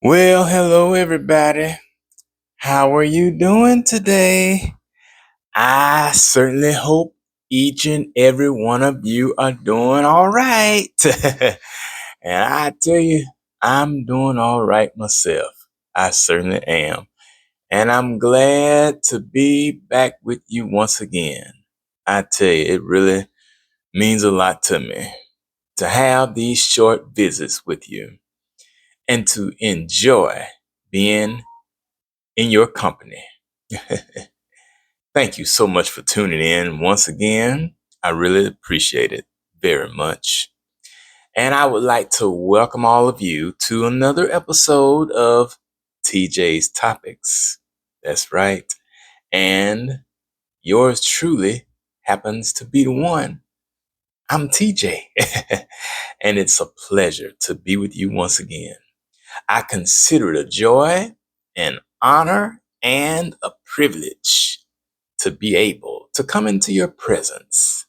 Well, hello everybody. How are you doing today? I certainly hope each and every one of you are doing all right. And I tell you, I'm doing all right myself. I certainly am. And I'm glad to be back with you once again. I tell you, it really means a lot to me to have these short visits with you and to enjoy being in your company. Thank you so much for tuning in once again. I really appreciate it very much. And I would like to welcome all of you to another episode of TJ's Topics. That's right. And yours truly happens to be the one. I'm TJ. And it's a pleasure to be with you once again. I consider it a joy, an honor, and a privilege to be able to come into your presence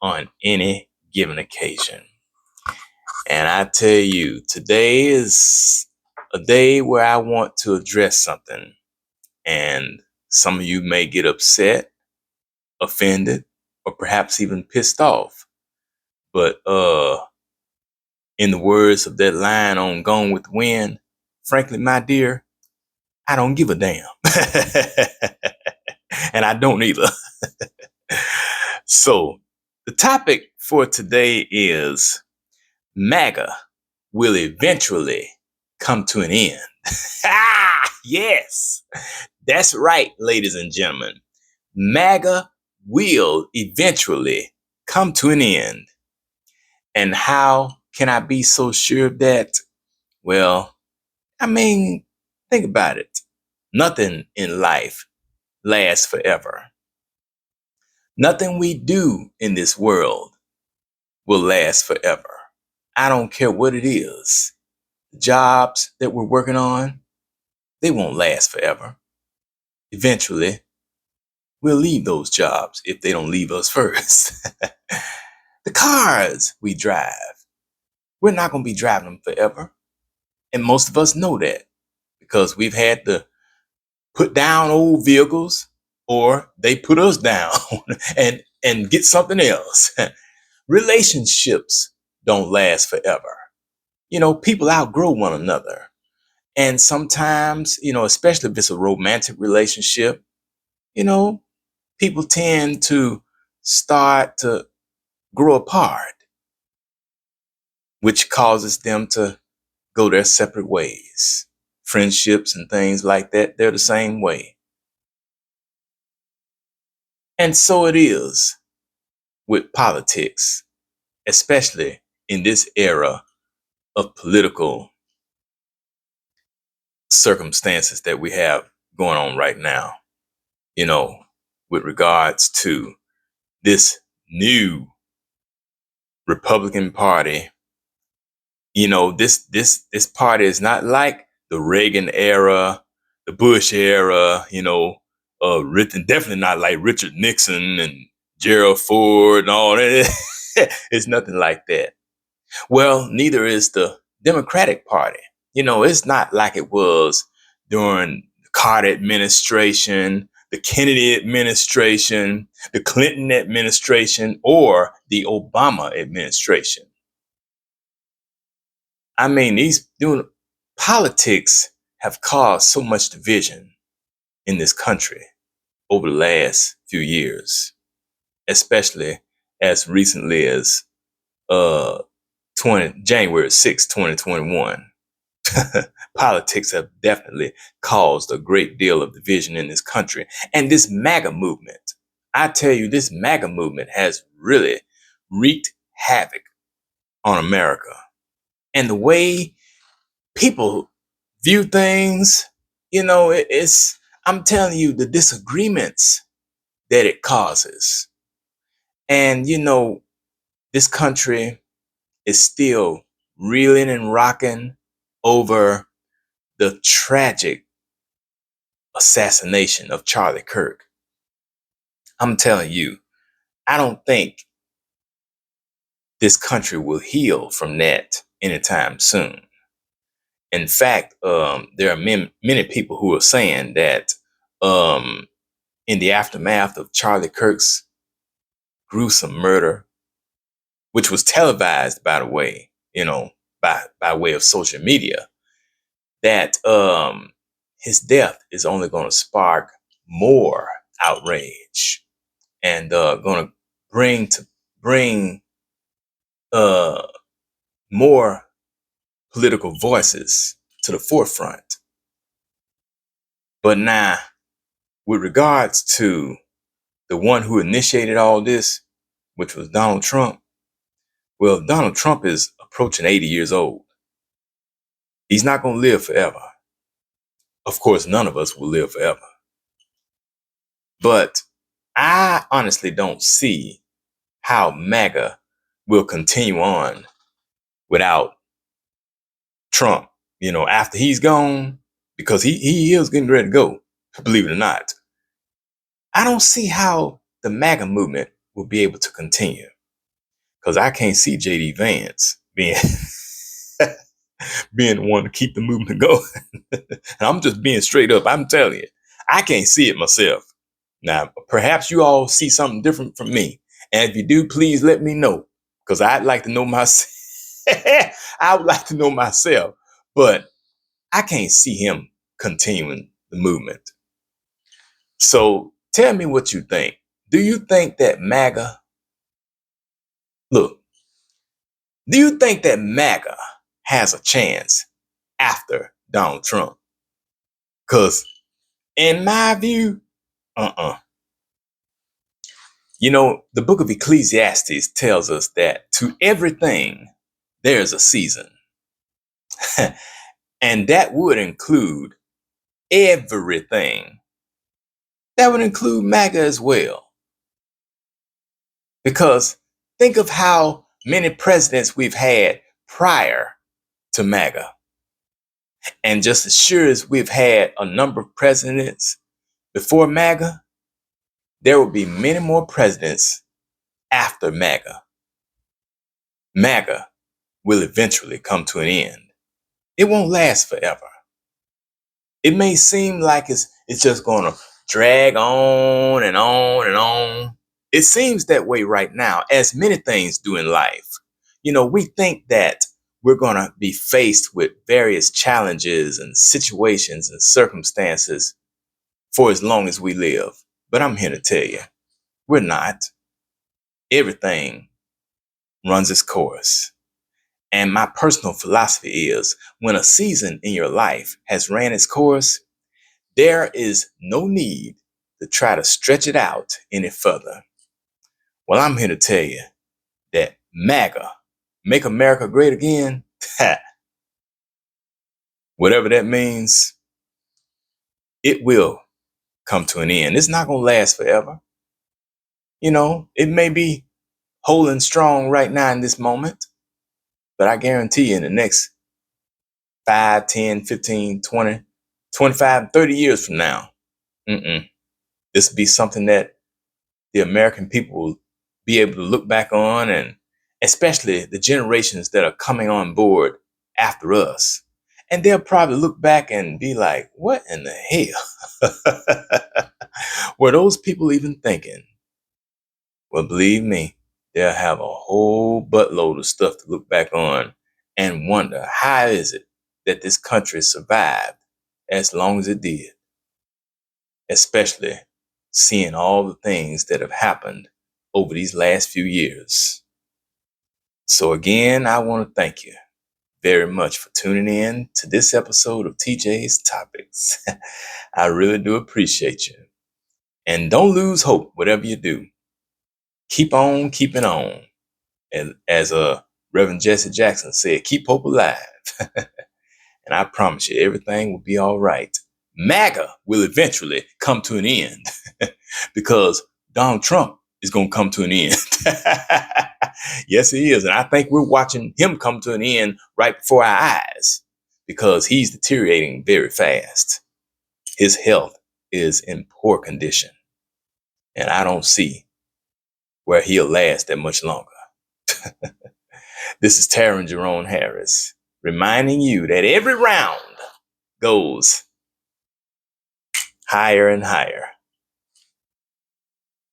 on any given occasion. And I tell you, today is a day where I want to address something. And some of you may get upset, offended, or perhaps even pissed off. But in the words of that line on Gone with the Wind, frankly, my dear, I don't give a damn. And I don't either. So, the topic for today is MAGA will eventually come to an end. Yes, that's right, ladies and gentlemen. MAGA will eventually come to an end. And how can I be so sure of that? Well, think about it. Nothing in life lasts forever. Nothing we do in this world will last forever. I don't care what it is. The jobs that we're working on, they won't last forever. Eventually, we'll leave those jobs if they don't leave us first. The cars we drive, we're not going to be driving them forever. And most of us know that because we've had to put down old vehicles or they put us down and get something else. Relationships don't last forever. People outgrow one another. And sometimes, especially if it's a romantic relationship, you know, people tend to start to grow apart, which causes them to go their separate ways. Friendships and things like that, they're the same way. And so it is with politics, especially in this era of political circumstances that we have going on right now, with regards to this new Republican Party. This party is not like the Reagan era, the Bush era, definitely not like Richard Nixon and Gerald Ford and all that. It's nothing like that. Well, neither is the Democratic Party. It's not like it was during the Carter administration, the Kennedy administration, the Clinton administration, or the Obama administration. These doing politics have caused so much division in this country over the last few years, especially as recently as uh January 6, 2021. Politics have definitely caused a great deal of division in this country. And this MAGA movement, I tell you, this MAGA movement has really wreaked havoc on America. And the way people view things, I'm telling you, the disagreements that it causes. And, this country is still reeling and rocking over the tragic assassination of Charlie Kirk. I'm telling you, I don't think this country will heal from that anytime soon. In fact, there are many people who are saying that um, in the aftermath of Charlie Kirk's gruesome murder, which was televised, by the way, by way of social media, that his death is only going to spark more outrage and going to bring uh, more political voices to the forefront. But now, with regards to the one who initiated all this, which was Donald Trump, well, Donald Trump is approaching 80 years old. He's not going to live forever. Of course, none of us will live forever. But I honestly don't see how MAGA will continue on without Trump, after he's gone, because he is getting ready to go, believe it or not. I don't see how the MAGA movement will be able to continue, because I can't see JD Vance being being the one to keep the movement going. And I'm just being straight up. I'm telling you, I can't see it myself. Now, perhaps you all see something different from me. And if you do, please let me know, because I'd like to know myself. I would like to know myself, but I can't see him continuing the movement. So tell me what you think. Do you think that MAGA, look, do you think that MAGA has a chance after Donald Trump? Because in my view, the book of Ecclesiastes tells us that to everything, there's a season. And that would include everything. That would include MAGA as well. Because think of how many presidents we've had prior to MAGA. And just as sure as we've had a number of presidents before MAGA, there will be many more presidents after MAGA. MAGA will eventually come to an end. It won't last forever. It may seem like it's just going to drag on and on and on. It seems that way right now, as many things do in life. We think that we're going to be faced with various challenges and situations and circumstances for as long as we live. But I'm here to tell you, we're not. Everything runs its course. And my personal philosophy is, when a season in your life has ran its course, there is no need to try to stretch it out any further. Well, I'm here to tell you that MAGA, Make America Great Again, whatever that means, it will come to an end. It's not going to last forever. It may be holding strong right now in this moment, but I guarantee you in the next 5, 10, 15, 20, 25, 30 years from now, this will be something that the American people will be able to look back on, and especially the generations that are coming on board after us. And they'll probably look back and be like, what in the hell were those people even thinking? Well, believe me, they'll have a whole buttload of stuff to look back on and wonder, how is it that this country survived as long as it did? Especially seeing all the things that have happened over these last few years. So again, I want to thank you very much for tuning in to this episode of TJ's Topics. I really do appreciate you. And don't lose hope, whatever you do. Keep on keeping on. And as Reverend Jesse Jackson said, keep hope alive. And I promise you, everything will be all right. MAGA will eventually come to an end because Donald Trump is going to come to an end. Yes, he is. And I think we're watching him come to an end right before our eyes because he's deteriorating very fast. His health is in poor condition. And I don't see where he'll last that much longer. This is Taryn Jerome Harris, reminding you that every round goes higher and higher.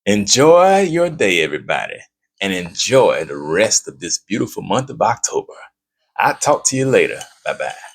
Enjoy your day, everybody, and enjoy the rest of this beautiful month of October. I'll talk to you later. Bye-bye.